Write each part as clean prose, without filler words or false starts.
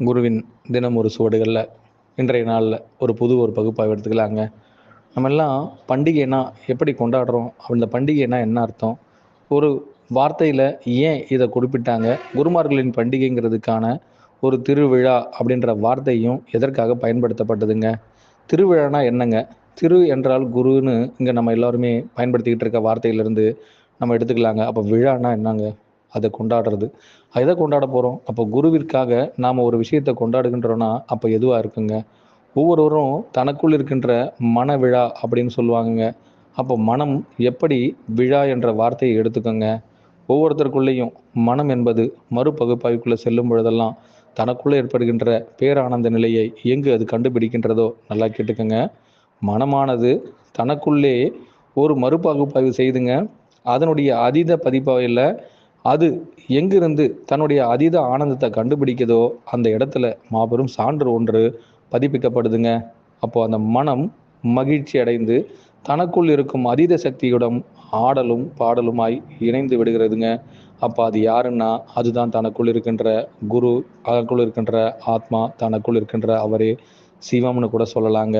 குருவின் தினம் ஒரு சுவடுகளில் இன்றைய நாளில் ஒரு பகுப்பாய்வு எடுத்துக்கலாங்க. நம்ம எல்லாம் பண்டிகைனா எப்படி கொண்டாடுறோம்? அந்த பண்டிகைனா என்ன அர்த்தம்? ஒரு வார்த்தையில் ஏன் இதை குறிப்பிட்டாங்க? குருமார்களின் பண்டிகைங்கிறதுக்கான ஒரு திருவிழா அப்படின்ற வார்த்தையும் எதற்காக பயன்படுத்தப்பட்டதுங்க? திருவிழானா என்னங்க? திரு என்றால் குருன்னு இங்கே நம்ம எல்லாருமே பயன்படுத்திக்கிட்டு இருக்க வார்த்தையிலிருந்து நம்ம எடுத்துக்கலாங்க. அப்போ விழானா என்னங்க? அதை கொண்டாடுறது. எதை கொண்டாட போகிறோம்? அப்போ குருவிற்காக நாம் ஒரு விஷயத்தை கொண்டாடுகின்றோன்னா அப்போ எதுவாக இருக்குங்க? ஒவ்வொருவரும் தனக்குள் இருக்கின்ற மன விழா அப்படின்னு சொல்லுவாங்கங்க. அப்போ மனம் எப்படி விழா என்ற வார்த்தையை எடுத்துக்கோங்க. ஒவ்வொருத்தருக்குள்ளேயும் மனம் என்பது மறுபகுப்பாய்வுக்குள்ளே செல்லும் பொழுதெல்லாம் தனக்குள்ளே ஏற்படுகின்ற பேரானந்த நிலையை எங்கு அது கண்டுபிடிக்கின்றதோ நல்லா கேட்டுக்கோங்க. மனமானது தனக்குள்ளே ஒரு மறுபகுப்பாய்வு செய்துங்க. அதனுடைய அதீத பதிப்பாயில் அது எங்கிருந்து தன்னுடைய அதீத ஆனந்தத்தை கண்டுபிடிக்குதோ அந்த இடத்துல மாபெரும் சான்று ஒன்று பதிப்பிக்கப்படுதுங்க. அப்போ அந்த மனம் மகிழ்ச்சி அடைந்து தனக்குள் இருக்கும் அதீத சக்தியுடன் ஆடலும் பாடலுமாய் இணைந்து விடுகிறதுங்க. அப்போ அது யாருன்னா அதுதான் தனக்குள் இருக்கின்ற குரு, அதற்குள் இருக்கின்ற ஆத்மா, தனக்குள் இருக்கின்ற அவரே சிவம்னு கூட சொல்லலாங்க.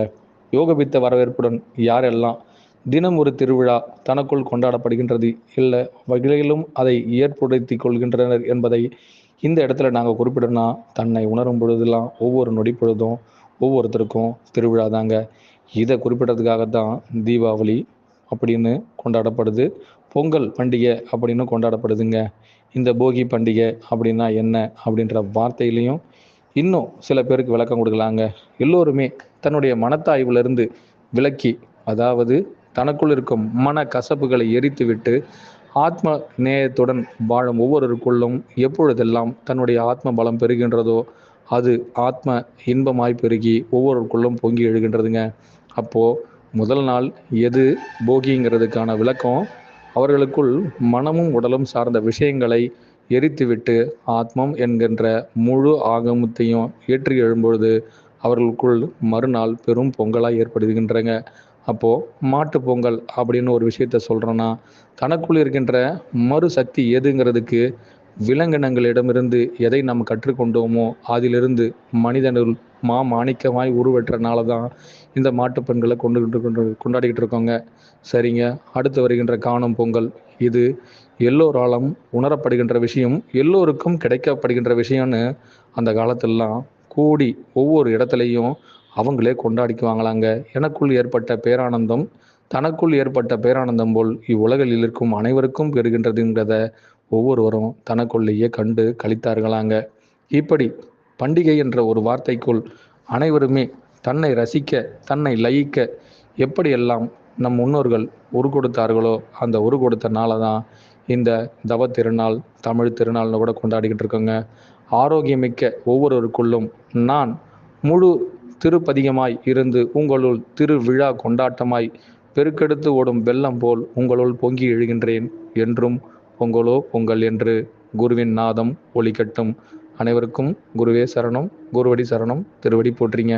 யோகபித்த வரவேற்புடன் யாரெல்லாம் தினம் ஒரு திருவிழா தனக்குள் கொண்டாடப்படுகின்றது இல்லை வகையிலும் அதை ஏற்படுத்தி கொள்கின்றனர் என்பதை இந்த இடத்துல நாங்கள் குறிப்பிடணும்னா தன்னை உணரும் பொழுதெல்லாம் ஒவ்வொரு நொடி பொழுதும் ஒவ்வொருத்தருக்கும் திருவிழா தாங்க. இதை குறிப்பிடறதுக்காகத்தான் தீபாவளி அப்படின்னு கொண்டாடப்படுது, பொங்கல் பண்டிகை அப்படின்னு கொண்டாடப்படுதுங்க. இந்த போகி பண்டிகை அப்படின்னா என்ன அப்படின்ற வார்த்தையிலையும் இன்னும் சில பேருக்கு விளக்கம் கொடுக்கலாங்க. எல்லோருமே தன்னுடைய மனத்தாய்விலிருந்து விலக்கி, அதாவது தனக்குள் இருக்கும் மன கசப்புகளை எரித்துவிட்டு ஆத்ம நேயத்துடன் வாழும் ஒவ்வொருவருக்குள்ளும் எப்பொழுதெல்லாம் தன்னுடைய ஆத்ம பலம் பெறுகின்றதோ அது ஆத்ம இன்பமாய் பெருகி ஒவ்வொருவருக்குள்ளும் பொங்கி எழுகின்றதுங்க. அப்போது முதல் நாள் எது போகிங்கிறதுக்கான விளக்கம், அவர்களுக்குள் மனமும் உடலும் சார்ந்த விஷயங்களை எரித்துவிட்டு ஆத்மம் என்கின்ற முழு ஆகமத்தையும் ஏற்றி எழும்பொழுது அவர்களுக்குள் மறுநாள் பெரும் பொங்கலாக ஏற்படுகின்றங்க. அப்போது மாட்டு பொங்கல் அப்படின்னு ஒரு விஷயத்த சொல்கிறோன்னா தனக்குள் இருக்கின்ற மறு சக்தி எதுங்கிறதுக்கு விலங்கினங்களிடமிருந்து எதை நாம் கற்றுக்கொண்டோமோ அதிலிருந்து மனிதனுள் மாணிக்கமாய் உருவெற்றனால தான் இந்த மாட்டு பெண்களை கொண்டாடிக்கிட்டு இருக்கோங்க. சரிங்க, அடுத்து வருகின்ற காணும் பொங்கல். இது எல்லோராலும் உணரப்படுகின்ற விஷயம், எல்லோருக்கும் கிடைக்கப்படுகின்ற விஷயம்னு அந்த காலத்திலலாம் கூடி ஒவ்வொரு இடத்துலையும் அவங்களே கொண்டாடிக்குவாங்களாங்க. எனக்குள் ஏற்பட்ட பேரானந்தம் தனக்குள் ஏற்பட்ட பேரானந்தம் போல் இவ்வுலகில் இருக்கும் அனைவருக்கும் பெறுகின்றதுங்கிறத ஒவ்வொருவரும் தனக்குள்ளேயே கண்டு கழித்தார்களாங்க. இப்படி பண்டிகை என்ற ஒரு வார்த்தைக்குள் அனைவருமே தன்னை ரசிக்க, தன்னை லயிக்க எப்படியெல்லாம் நம் முன்னோர்கள் உரு கொடுத்தார்களோ அந்த உரு கொடுத்தனால தான் இந்த தவ திருநாள், தமிழ் திருநாள்னு கூட கொண்டாடிக்கிட்டு இருக்கோங்க. ஆரோக்கியமிக்க ஒவ்வொருவருக்குள்ளும் நான் முழு திருப்பதிகமாய் இருந்து உங்களுள் திருவிழா கொண்டாட்டமாய் பெருக்கெடுத்து ஓடும் வெள்ளம் போல் உங்களுள் பொங்கி எழுகின்றேன். என்றும் பொங்கலோ பொங்கல் என்று குருவின் நாதம் ஒலிக்கட்டும். அனைவருக்கும் குருவே சரணம், குருவடி சரணம், திருவடி போற்றிங்க.